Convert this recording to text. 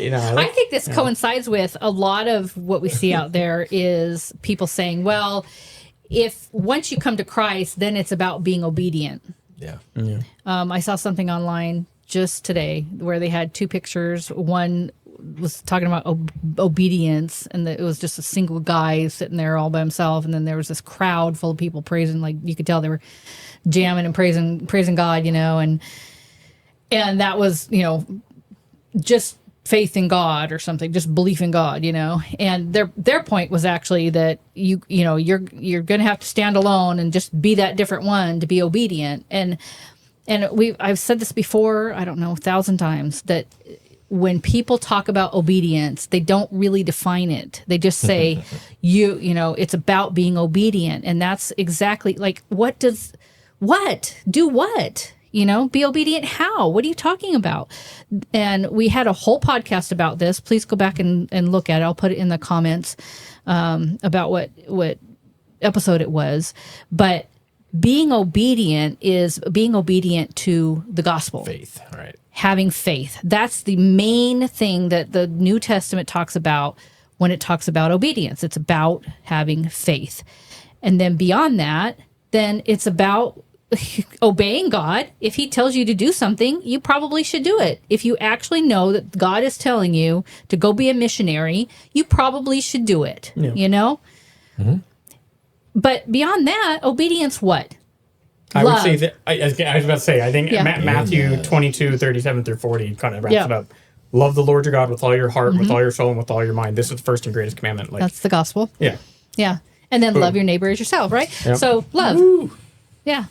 I think this coincides with a lot of what we see out there is people saying, well, if once you come to Christ, then it's about being obedient. Yeah. I saw something online just today where they had two pictures. One was talking about obedience, and it was just a single guy sitting there all by himself, and then there was this crowd full of people praising, like you could tell they were jamming and praising God, and that was just faith in God or something, just belief in God, and their point was actually that you're going to have to stand alone and just be that different one to be obedient. And I've said this before, I don't know, 1,000 times, that when people talk about obedience, they don't really define it. They just say, it's about being obedient. And that's exactly like, do what? Be obedient how? What are you talking about? And we had a whole podcast about this. Please go back and look at it. I'll put it in the comments about what episode it was. But being obedient is being obedient to the gospel. Faith, right. Having faith. That's the main thing that the New Testament talks about when it talks about obedience. It's about having faith. And then beyond that, then it's about obeying God. If he tells you to do something, you probably should do it. If you actually know that God is telling you to go be a missionary, you probably should do it, Mm-hmm. But beyond that, obedience what? I would say that, I was about to say, I think Matthew 22:37-40 kind of wraps it up. Love the Lord your God with all your heart, with all your soul, and with all your mind. This is the first and greatest commandment. That's the gospel. Yeah. Yeah. And then love your neighbor as yourself, right? Yep. So love. Woo. Yeah.